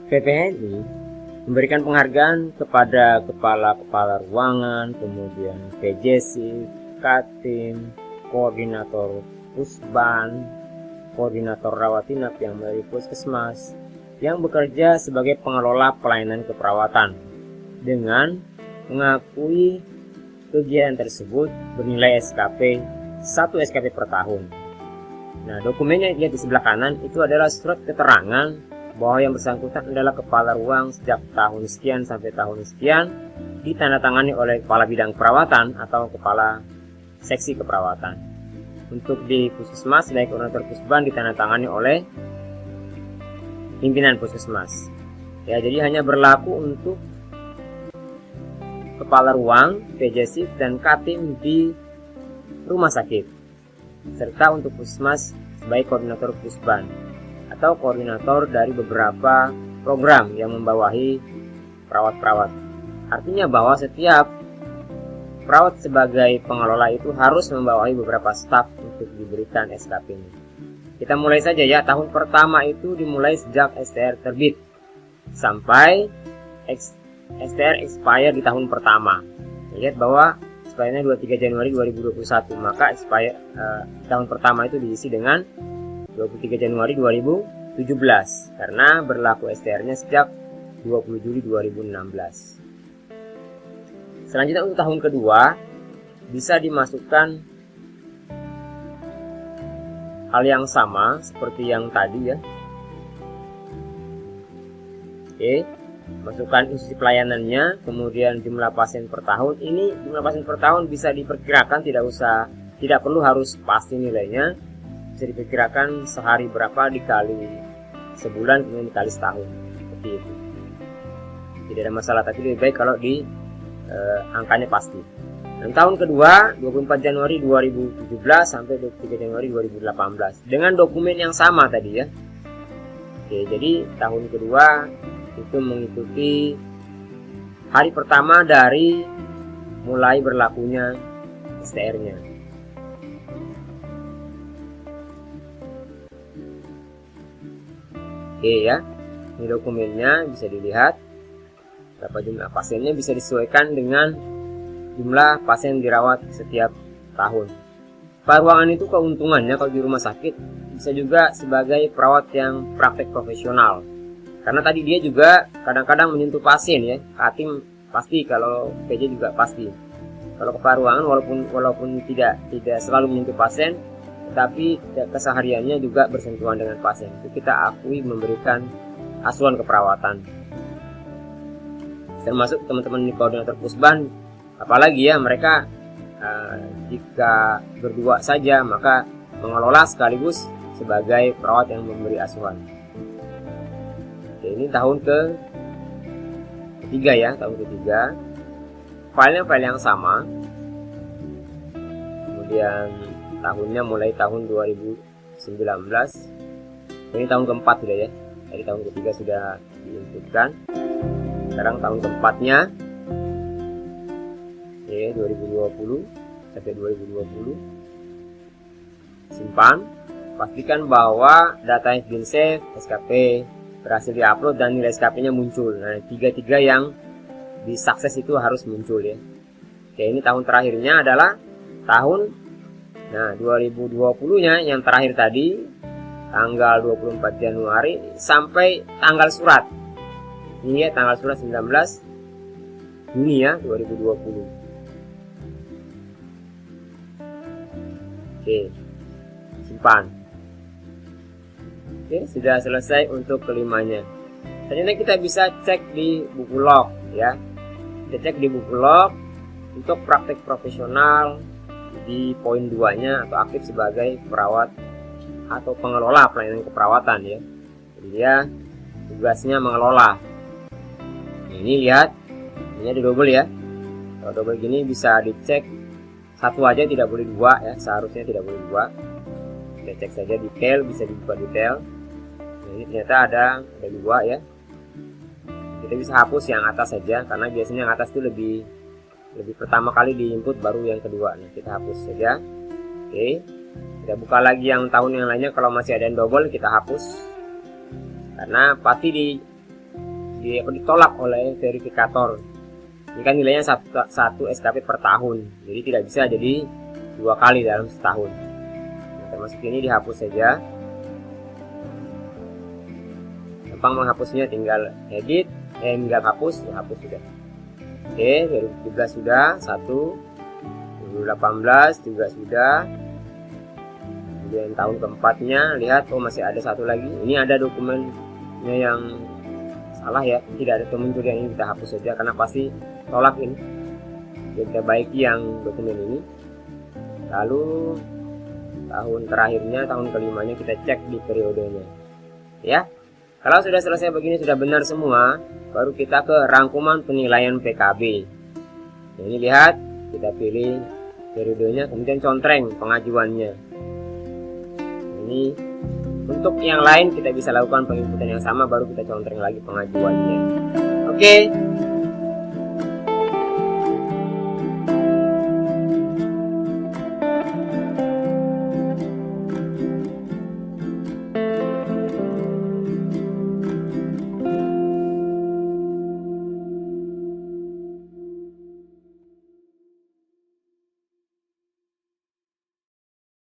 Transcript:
PPNI memberikan penghargaan kepada kepala-kepala ruangan, kemudian PJSIF, Katim, koordinator Pusban, koordinator rawat inap yang dari puskesmas, yang bekerja sebagai pengelola pelayanan keperawatan dengan mengakui kegiatan tersebut bernilai SKP 1 SKP per tahun. Nah, dokumennya lihat di sebelah kanan itu adalah surat keterangan bahwa yang bersangkutan adalah kepala ruang sejak tahun sekian sampai tahun sekian, ditandatangani oleh kepala bidang perawatan atau kepala seksi keperawatan. Untuk di puskesmas, baik koordinator pusban ditandatangani oleh pimpinan puskesmas. Ya, jadi hanya berlaku untuk kepala ruang, PJSIF dan Katim di rumah sakit, serta untuk puskesmas sebagai koordinator pusban atau koordinator dari beberapa program yang membawahi perawat-perawat. Artinya bahwa setiap perawat sebagai pengelola itu harus membawahi beberapa staf untuk diberikan SKP-nya. Kita mulai saja ya, tahun pertama itu dimulai sejak STR terbit sampai STR expire di tahun pertama. Lihat bahwa expire-nya 23 Januari 2021, maka expire tahun pertama itu diisi dengan 23 Januari 2017 karena berlaku STR-nya sejak 20 Juli 2016. Selanjutnya untuk tahun kedua bisa dimasukkan hal yang sama seperti yang tadi ya. Oke, masukkan institusi pelayanannya, kemudian jumlah pasien per tahun. Ini jumlah pasien per tahun bisa diperkirakan, tidak perlu harus pasti nilainya. Bisa diperkirakan sehari berapa dikali sebulan kemudian dikali setahun, seperti itu. Tidak ada masalah, tapi lebih baik kalau di angkanya pasti. Dan tahun kedua 24 Januari 2017 sampai 23 Januari 2018 dengan dokumen yang sama tadi ya. Oke, jadi tahun kedua itu mengikuti hari pertama dari mulai berlakunya STR-nya. Oke ya, ini dokumennya bisa dilihat berapa jumlah pasiennya, bisa disesuaikan dengan jumlah pasien dirawat setiap tahun. Ruangan itu keuntungannya kalau di rumah sakit bisa juga sebagai perawat yang praktek profesional. Karena tadi dia juga kadang-kadang menyentuh pasien ya. Katim pasti, kalau PJ juga pasti. Kalau kepala ruangan walaupun tidak selalu menyentuh pasien, tetapi kesehariannya juga bersentuhan dengan pasien. Itu kita akui memberikan asuhan keperawatan. Termasuk teman-teman di koordinator pusban, apalagi ya mereka jika berdua saja maka mengelola sekaligus sebagai perawat yang memberi asuhan. Oke, ini tahun ketiga ya, tahun ketiga. Filenya file yang sama. Kemudian tahunnya mulai tahun 2019. Ini tahun keempat sudah ya. Dari tahun ketiga sudah diinputkan. Sekarang tahun keempatnya. Ya, 2020 sampai 2020. Simpan. Pastikan bahwa data has been saved, SKP berhasil diupload dan nilai SKP-nya muncul. Nah, tiga yang di sukses itu harus muncul ya. Oke, ini tahun terakhirnya adalah tahun 2020-nya yang terakhir tadi tanggal 24 Januari sampai tanggal surat. Ini ya tanggal surat 19 Juni ya 2020. Oke. Simpan. Oke, sudah selesai untuk kelimanya. Selanjutnya kita bisa cek di buku log ya. Kita cek di buku log untuk praktek profesional di poin 2-nya atau aktif sebagai perawat atau pengelola pelayanan keperawatan ya. Jadi dia tugasnya mengelola. Ini lihat, ini ada double ya. Kalau double gini bisa dicek satu aja, tidak boleh dua ya. Seharusnya tidak boleh dua. Kita cek saja detail, bisa dibuka detail. Nah, ini ternyata ada dua ya. Kita bisa hapus yang atas saja karena biasanya yang atas itu lebih pertama kali diinput baru yang kedua. Nah, kita hapus saja. Oke. Kita buka lagi yang tahun yang lainnya, kalau masih ada yang double kita hapus. Karena pasti di ditolak oleh verifikator. Ini kan nilainya satu SKP per tahun, jadi tidak bisa jadi 2 kali dalam setahun. Nah, termasuk ini dihapus saja. Gampang menghapusnya, tinggal edit, tinggal hapus, ya hapus sudah. Oke, 2017 sudah, 2018 juga sudah. Kemudian tahun keempatnya, lihat, oh masih ada satu lagi. Ini ada dokumennya yang salah ya, tidak ada temuncul yang ini, kita hapus saja karena pasti tolak ini. Jadi kita baiki yang dokumen ini. Lalu tahun terakhirnya, tahun kelimanya kita cek di periodenya. Ya, kalau sudah selesai begini, sudah benar semua, baru kita ke rangkuman penilaian PKB. Nah, ini lihat, kita pilih periodenya, kemudian contreng pengajuannya. Ini untuk yang lain kita bisa lakukan penginputan yang sama, baru kita contreng lagi pengajuannya. Oke,